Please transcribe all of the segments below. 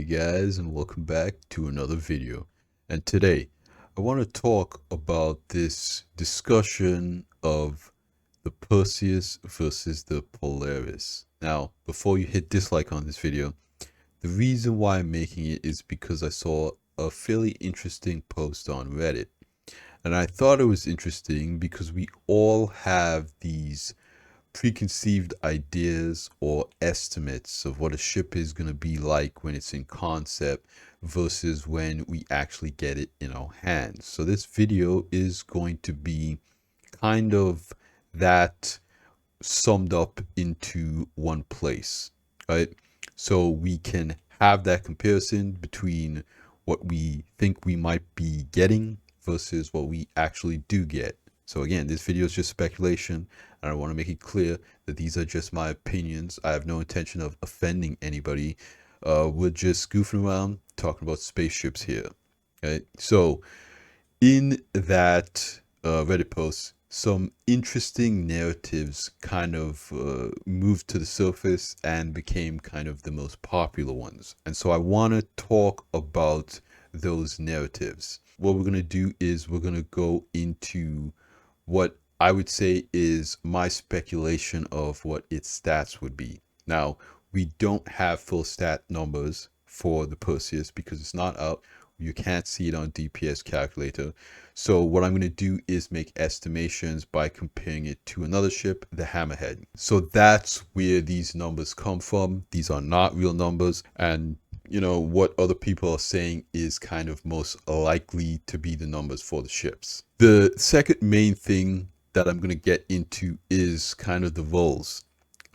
Hey guys, and welcome back to another video. And today I want to talk about this discussion of the Perseus versus the Polaris. Now, before you hit dislike on this video, the reason why I'm making it is because I saw a fairly interesting post on Reddit. And I thought it was interesting because we all have these preconceived ideas or estimates of what a ship is going to be like when it's in concept versus when we actually get it in our hands. So this video is going to be kind of that summed up into one place, right? So we can have that comparison between what we think we might be getting versus what we actually do get. So again, this video is just speculation, and I want to make it clear that these are just my opinions. I have no intention of offending anybody. We're just goofing around talking about spaceships here. Okay, so in that Reddit post, some interesting narratives kind of moved to the surface and became kind of the most popular ones. And so I want to talk about those narratives. What we're going to do is we're going to go into what I would say is my speculation of what its stats would be. Now, we don't have full stat numbers for the Perseus because it's not out. You can't see it on DPS calculator. So what I'm going to do is make estimations by comparing it to another ship, the Hammerhead. So that's where these numbers come from. These are not real numbers. And you know, what other people are saying is kind of most likely to be the numbers for the ships. The second main thing that I'm going to get into is kind of the roles,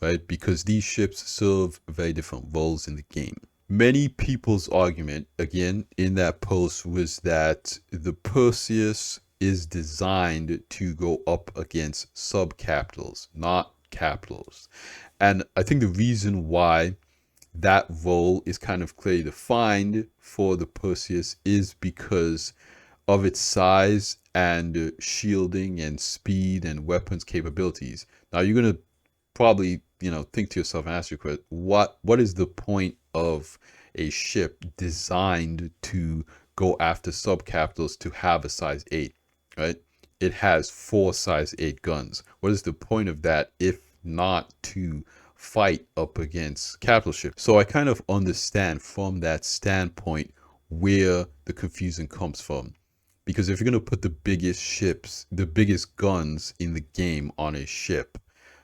right? Because these ships serve very different roles in the game. Many people's argument, again, in that post was that the Perseus is designed to go up against subcapitals, not capitals. And I think the reason why that role is kind of clearly defined for the Perseus is because of its size and shielding and speed and weapons capabilities. Now you're going to probably, think to yourself and ask your question, what is the point of a ship designed to go after subcapitals to have a size 8, right? It has 4 size 8 guns. What is the point of that if not to fight up against capital ships? So I kind of understand from that standpoint where the confusion comes from. Because if you're going to put the biggest ships, the biggest guns in the game on a ship,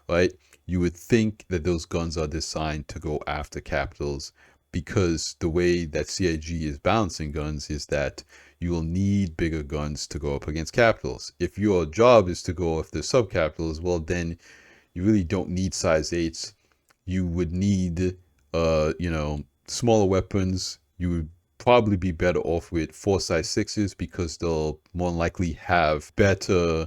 right, you would think that those guns are designed to go after capitals, because the way that CIG is balancing guns is that you will need bigger guns to go up against capitals. If your job is to go after subcapitals, well, then you really don't need size 8s. You would need, smaller weapons. You would probably be better off with 4 size 6s because they'll more likely have better,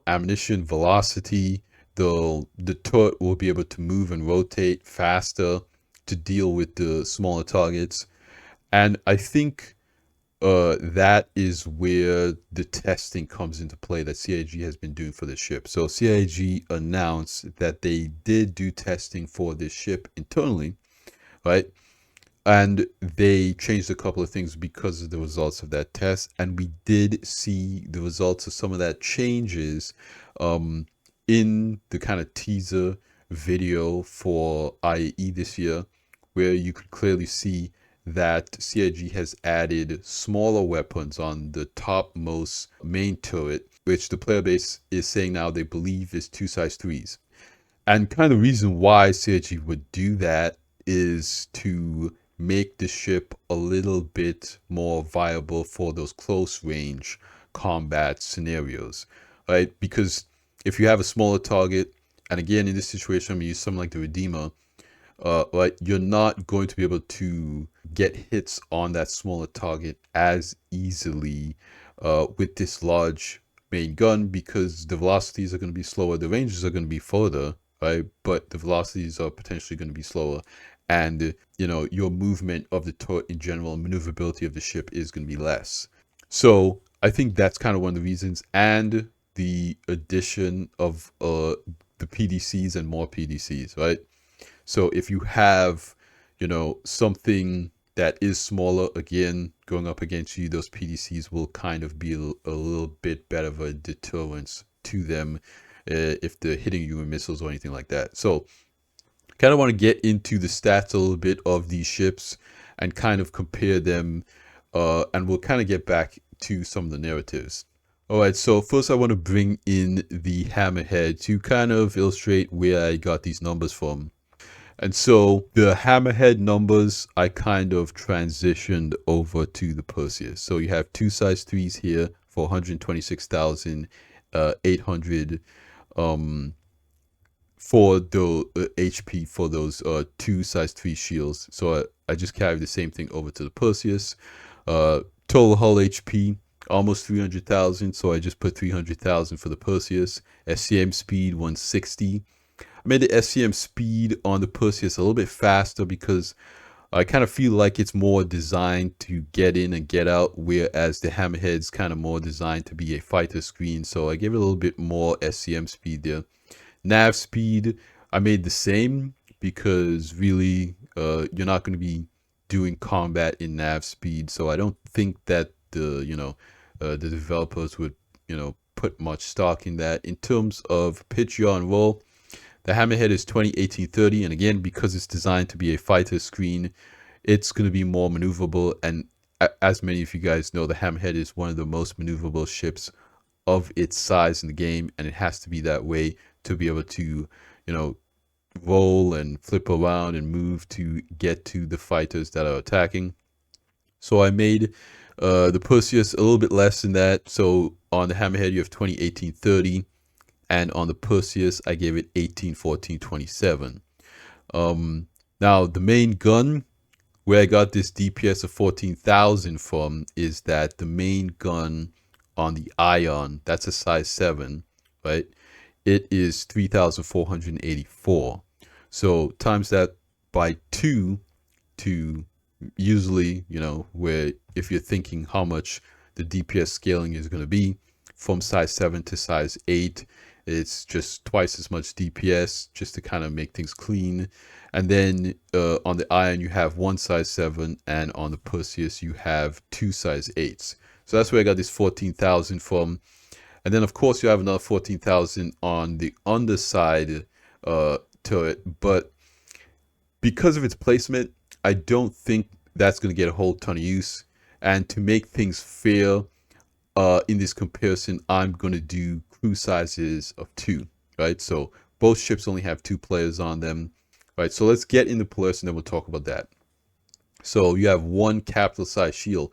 ammunition velocity. The turret will be able to move and rotate faster to deal with the smaller targets. And I think that is where the testing comes into play that CIG has been doing for the ship. So CIG announced that they did do testing for this ship internally, right? And they changed a couple of things because of the results of that test. And we did see the results of some of that changes in the kind of teaser video for aUEC this year, where you could clearly see that CIG has added smaller weapons on the topmost main turret, which the player base is saying now they believe is 2 size 3s. And kind of the reason why CIG would do that is to make the ship a little bit more viable for those close range combat scenarios, right? Because if you have a smaller target, and again, in this situation, I'm going to use something like the Redeemer, right, you're not going to be able to get hits on that smaller target as easily with this large main gun, because the velocities are going to be slower, the ranges are going to be further, right? But the velocities are potentially going to be slower, and your movement of the turret in general, maneuverability of the ship is going to be less. So I think that's kind of one of the reasons, and the addition of the PDCs and more PDCs, right? So if you have, something that is smaller, again, going up against you, those PDCs will kind of be a little bit better of a deterrence to them if they're hitting you with missiles or anything like that. So kind of want to get into the stats a little bit of these ships and kind of compare them, and we'll kind of get back to some of the narratives. All right, so first I want to bring in the Hammerhead to kind of illustrate where I got these numbers from. And so the Hammerhead numbers, I kind of transitioned over to the Perseus. So you have two size 3s here for 126,800 for the HP for those two size 3 shields. So I just carried the same thing over to the Perseus. Total hull HP, almost 300,000. So I just put 300,000 for the Perseus. SCM speed, 160. I made the SCM speed on the Perseus a little bit faster because I kind of feel like it's more designed to get in and get out, whereas the Hammerhead's kind of more designed to be a fighter screen. So I gave it a little bit more SCM speed there. Nav speed, I made the same because really you're not going to be doing combat in nav speed. So I don't think that the developers would put much stock in that. In terms of pitch, yaw, and roll, the Hammerhead is 20-18-30, and again, because it's designed to be a fighter screen, it's going to be more maneuverable. And as many of you guys know, the Hammerhead is one of the most maneuverable ships of its size in the game, and it has to be that way to be able to, roll and flip around and move to get to the fighters that are attacking. So I made the Perseus a little bit less than that. So on the Hammerhead, you have 20-18-30. And on the Perseus, I gave it 18-14-27. Now, the main gun, where I got this DPS of 14,000 from, is that the main gun on the Ion, that's a size 7, right? It is 3,484. So times that by 2 to usually, where if you're thinking how much the DPS scaling is going to be from size 7 to size 8, it's just twice as much DPS just to kind of make things clean. And then on the Ion, you have one size 7, and on the Perseus, you have two size 8s. So that's where I got this 14,000 from. And then, of course, you have another 14,000 on the underside turret. But because of its placement, I don't think that's going to get a whole ton of use. And to make things fair in this comparison, I'm going to do crew sizes of 2, right? So both ships only have 2 players on them, right? So let's get into Polaris and then we'll talk about that. So you have one capital size shield,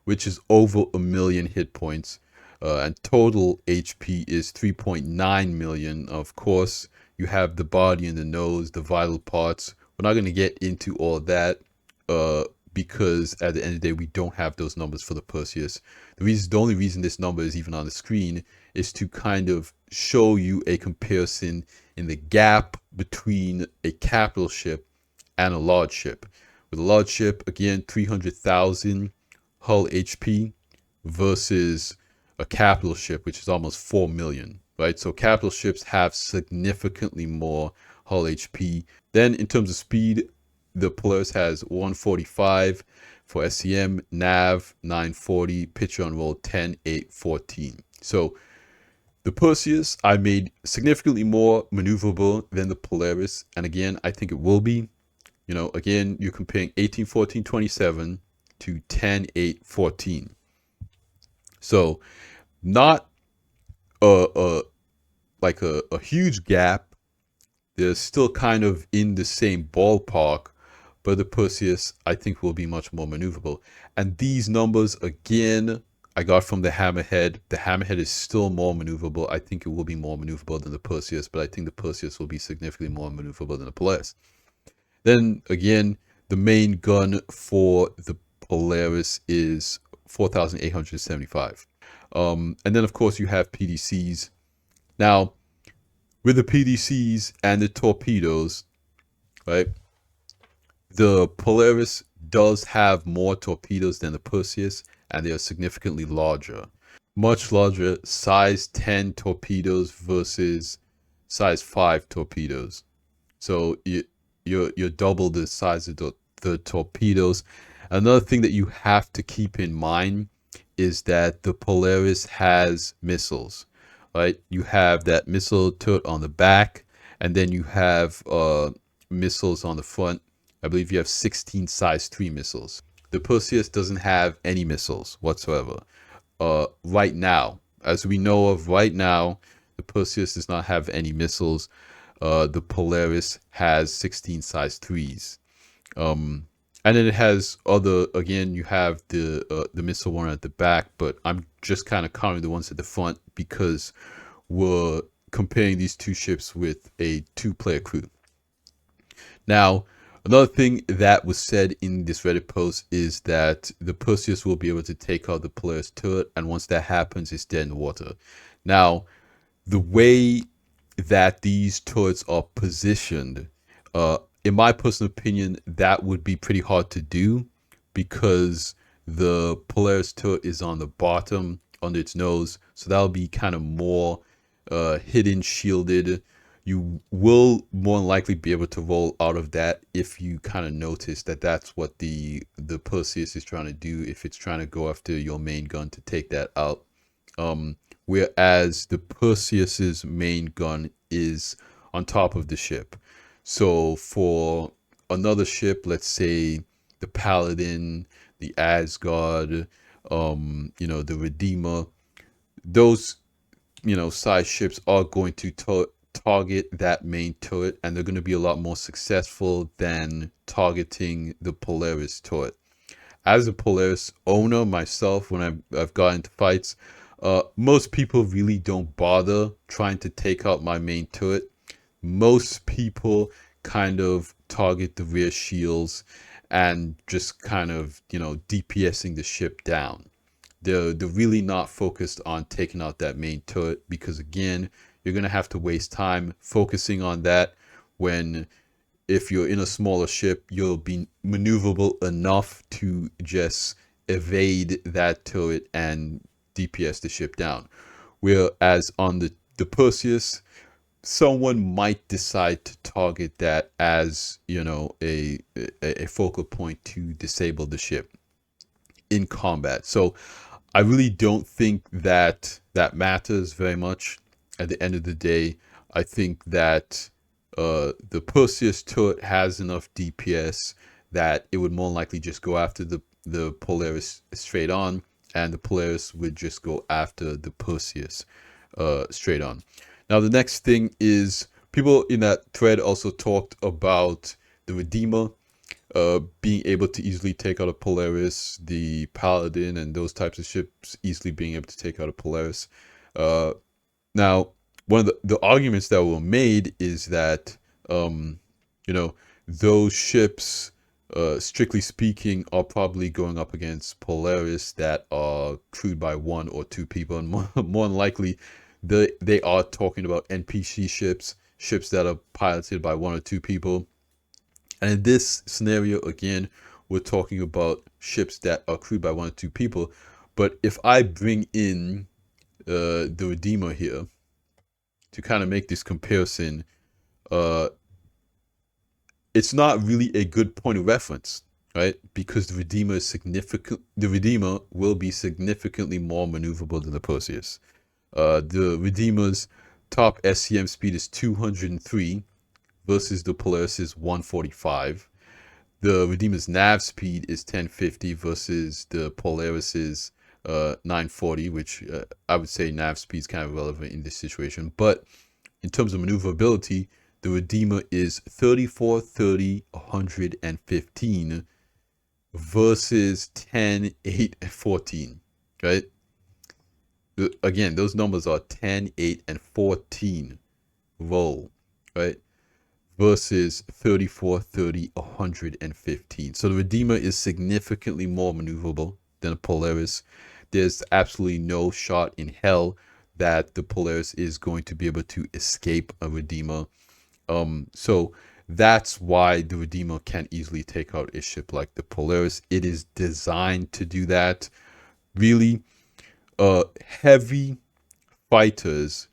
which is over 1 million hit points, and total HP is 3.9 million. Of course, you have the body and the nose, the vital parts. We're not going to get into all that because at the end of the day, we don't have those numbers for the Perseus. The only reason this number is even on the screen is to kind of show you a comparison in the gap between a capital ship and a large ship. With a large ship, again, 300,000 hull HP versus a capital ship, which is almost 4 million, right? So capital ships have significantly more hull HP. Then in terms of speed, the Polaris has 145 for SCM, nav 940, pitch on roll 10, 8, 14. So the Perseus I made significantly more maneuverable than the Polaris, and again, I think it will be. Again, you're comparing 18, 14, 27 to 10, 8, 14. So not a huge gap. They're still kind of in the same ballpark, but the Perseus I think will be much more maneuverable. And these numbers, again, I got from the Hammerhead. The Hammerhead is still more maneuverable. I think it will be more maneuverable than the Perseus, but I think the Perseus will be significantly more maneuverable than the Polaris. Then again, the main gun for the Polaris is 4,875. And then of course you have PDCs. Now, with the PDCs and the torpedoes, right, the Polaris does have more torpedoes than the Perseus, and they are significantly larger. Much larger, size 10 torpedoes versus size 5 torpedoes. So you're double the size of the torpedoes. Another thing that you have to keep in mind is that the Polaris has missiles, right? You have that missile turret on the back, and then you have missiles on the front. I believe you have 16 size 3 missiles. The Perseus doesn't have any missiles whatsoever. Right now, as we know of right now, the Perseus does not have any missiles. The Polaris has 16 size 3s. And then it has other, again, you have the missile one at the back, but I'm just kind of counting the ones at the front because we're comparing these two ships with a 2-player crew. Now, another thing that was said in this Reddit post is that the Perseus will be able to take out the Polaris turret, and once that happens, it's dead in the water. Now, the way that these turrets are positioned, in my personal opinion, that would be pretty hard to do because the Polaris turret is on the bottom under its nose, so that'll be kind of more hidden, shielded. You will more than likely be able to roll out of that if you kind of notice that that's what the Perseus is trying to do, if it's trying to go after your main gun to take that out. Whereas the Perseus's main gun is on top of the ship. So for another ship, let's say the Paladin, the Asgard, the Redeemer, those, size ships are going to target that main turret, and they're going to be a lot more successful than targeting the Polaris turret. As a Polaris owner myself, when I've gotten into fights, most people really don't bother trying to take out my main turret. Most people kind of target the rear shields and just kind of, DPSing the ship down. They're really not focused on taking out that main turret because, again, you're going to have to waste time focusing on that when, if you're in a smaller ship, you'll be maneuverable enough to just evade that turret and DPS the ship down. Whereas on the Perseus, someone might decide to target that as, a focal point to disable the ship in combat. So I really don't think that matters very much. At the end of the day, I think that the Perseus turret has enough DPS that it would more likely just go after the Polaris straight on, and the Polaris would just go after the Perseus straight on. Now, the next thing is, people in that thread also talked about the Redeemer being able to easily take out a Polaris, the Paladin, and those types of ships easily being able to take out a Polaris. Now, one of the arguments that were made is that, those ships, strictly speaking, are probably going up against Polaris that are crewed by 1 or 2 people, and more than likely, they are talking about NPC ships that are piloted by 1 or 2 people. And in this scenario, again, we're talking about ships that are crewed by 1 or 2 people. But if I bring in the Redeemer here to kind of make this comparison, it's not really a good point of reference, right? Because the Redeemer will be significantly more maneuverable than the Perseus. The Redeemer's top SCM speed is 203 versus the Polaris's 145. The Redeemer's nav speed is 1050 versus the Polaris's 940, which I would say nav speed is kind of relevant in this situation. But in terms of maneuverability, the Redeemer is 3430 115 versus 10 8 14, right? Again, those numbers are 10 8 and 14 roll, right? Versus 34 30 115. So the Redeemer is significantly more maneuverable than a Polaris. There's absolutely no shot in hell that the Polaris is going to be able to escape a Redeemer. So that's why the Redeemer can easily take out a ship like the Polaris. It is designed to do that. Really, heavy fighters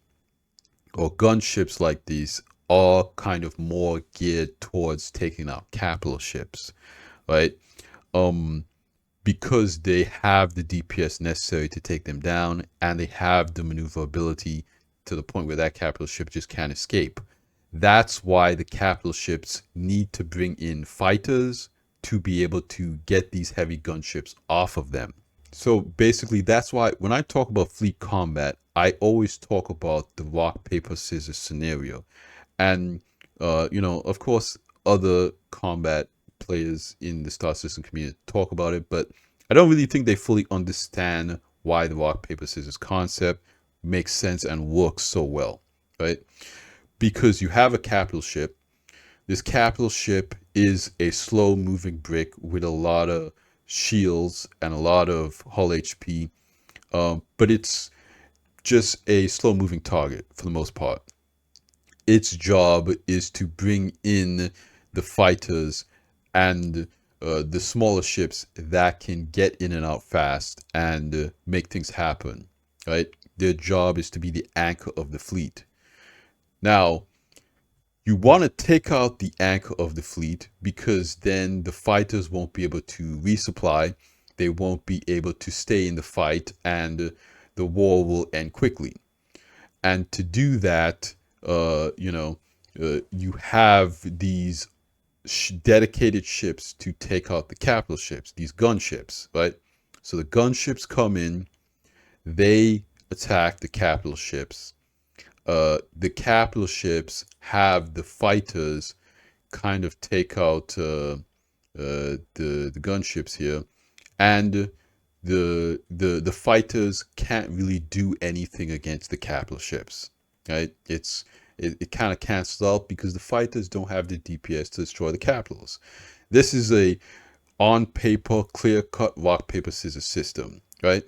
or gunships like these are kind of more geared towards taking out capital ships, right? because they have the DPS necessary to take them down, and they have the maneuverability to the point where that capital ship just can't escape. That's why the capital ships need to bring in fighters to be able to get these heavy gunships off of them. So basically, that's why when I talk about fleet combat, I always talk about the rock, paper, scissors scenario. And, of course, other combat players in the Star System community talk about it, but I don't really think they fully understand why the rock, paper, scissors concept makes sense and works so well, right? Because you have a capital ship. This capital ship is a slow moving brick with a lot of shields and a lot of hull HP, but it's just a slow moving target for the most part. Its job is to bring in the fighters and the smaller ships that can get in and out fast and make things happen, right? Their job is to be the anchor of the fleet. Now, you want to take out the anchor of the fleet because then the fighters won't be able to resupply. They won't be able to stay in the fight, and the war will end quickly. And to do that, you have these dedicated ships to take out the capital ships, these gunships, right? So the gunships come in, they attack the capital ships. The capital ships have the fighters kind of take out the gunships here, and the fighters can't really do anything against the capital ships, right? It kind of cancels out because the fighters don't have the DPS to destroy the capitals. This is a on paper, clear cut rock paper scissors system, right?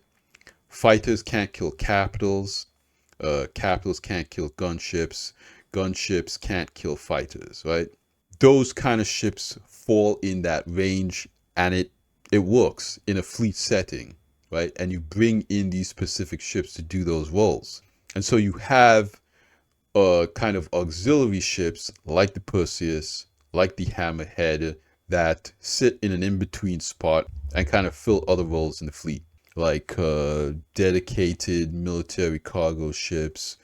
Fighters can't kill capitals. Capitals can't kill gunships. Gunships can't kill fighters, right? Those kind of ships fall in that range, and it works in a fleet setting, right? And you bring in these specific ships to do those roles. And so you have kind of auxiliary ships like the Perseus, like the Hammerhead, that sit in an in-between spot and kind of fill other roles in the fleet, like dedicated military cargo ships,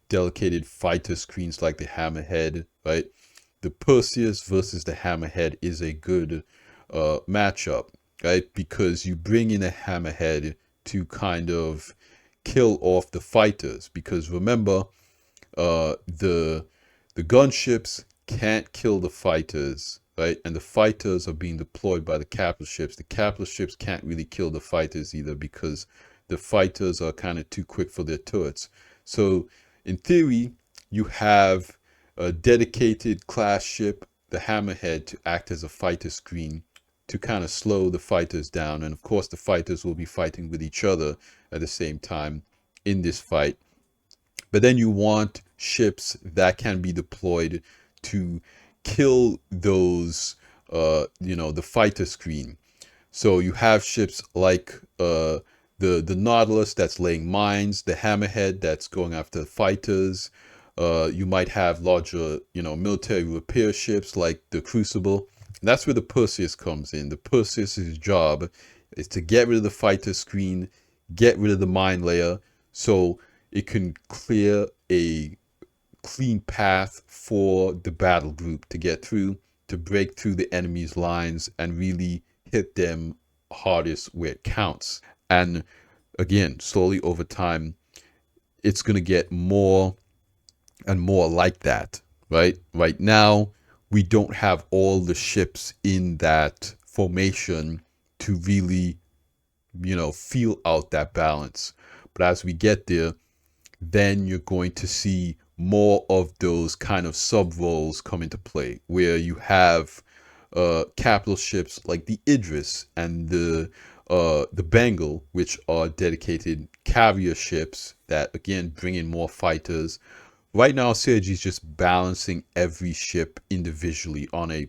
dedicated fighter screens like the Hammerhead, right? The Perseus versus the Hammerhead is a good matchup, right? Because you bring in a Hammerhead to kind of kill off the fighters. Because remember, the gunships can't kill the fighters, right? And the fighters are being deployed by the capital ships. The capital ships can't really kill the fighters either because the fighters are kind of too quick for their turrets. So in theory, you have a dedicated class ship, the Hammerhead, to act as a fighter screen to kind of slow the fighters down. And of course, the fighters will be fighting with each other at the same time in this fight. But then you want ships that can be deployed to kill those, the fighter screen. So you have ships like the Nautilus that's laying mines, the Hammerhead that's going after fighters. You might have larger, military repair ships like the Crucible. And that's where the Perseus comes in. The Perseus's job is to get rid of the fighter screen, get rid of the mine layer, so it can clear a clean path for the battle group to get through, to break through the enemy's lines and really hit them hardest where it counts. And again, slowly over time, it's going to get more and more like that, right? Right now, we don't have all the ships in that formation to really, feel out that balance. But as we get there, then you're going to see more of those kind of sub roles come into play, where you have capital ships like the Idris and the Bengal, which are dedicated carrier ships that again bring in more fighters. Right now, CIG is just balancing every ship individually on a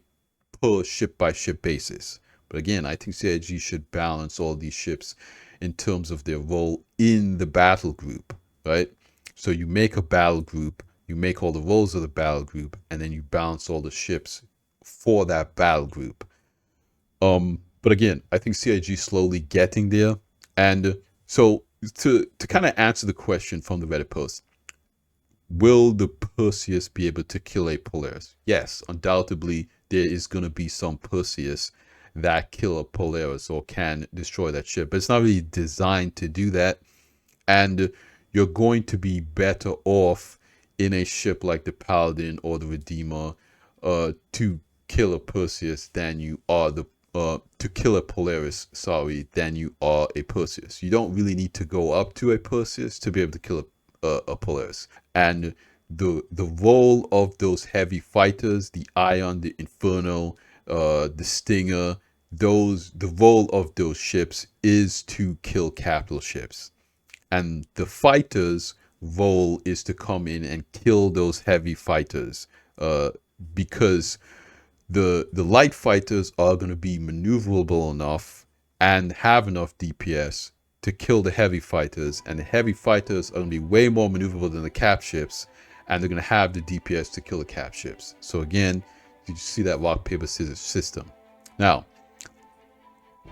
per ship by ship basis. But again, I think CIG should balance all these ships in terms of their role in the battle group, right? So you make a battle group, you make all the roles of the battle group, and then you balance all the ships for that battle group. But again, I think CIG slowly getting there. And so to kind of answer the question from the Reddit post, will the Perseus be able to kill a Polaris? Yes, undoubtedly there is going to be some Perseus that kill a Polaris or can destroy that ship, but it's not really designed to do that. And you're going to be better off in a ship like the Paladin or the Redeemer to kill a Perseus than you are to kill a Polaris, sorry, than you are a Perseus. You don't really need to go up to a Perseus to be able to kill a Polaris. And the role of those heavy fighters, the Ion, the Inferno, the Stinger, the role of those ships is to kill capital ships. And the fighters' role is to come in and kill those heavy fighters, because the light fighters are going to be maneuverable enough and have enough DPS to kill the heavy fighters, and the heavy fighters are going to be way more maneuverable than the cap ships, and they're going to have the DPS to kill the cap ships. So again, you see that rock paper scissors system. Now,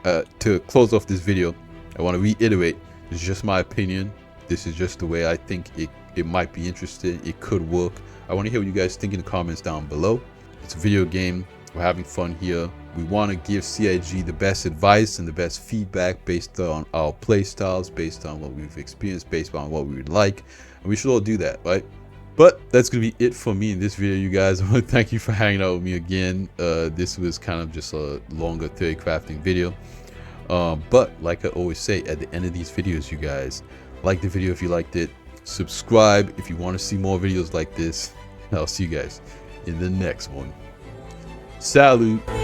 to close off this video, I want to reiterate, this is just my opinion. This is just the way I think it might be interesting. It could work. I want to hear what you guys think in the comments down below. It's a video game. We're having fun here. We want to give CIG the best advice and the best feedback based on our play styles, based on what we've experienced, based on what we would like. And we should all do that, right? But that's going to be it for me in this video, you guys. I want to thank you for hanging out with me again. This was kind of just a longer theory crafting video. But like I always say at the end of these videos, you guys, like the video if you liked it, subscribe if you want to see more videos like this, and I'll see you guys in the next one. Salute.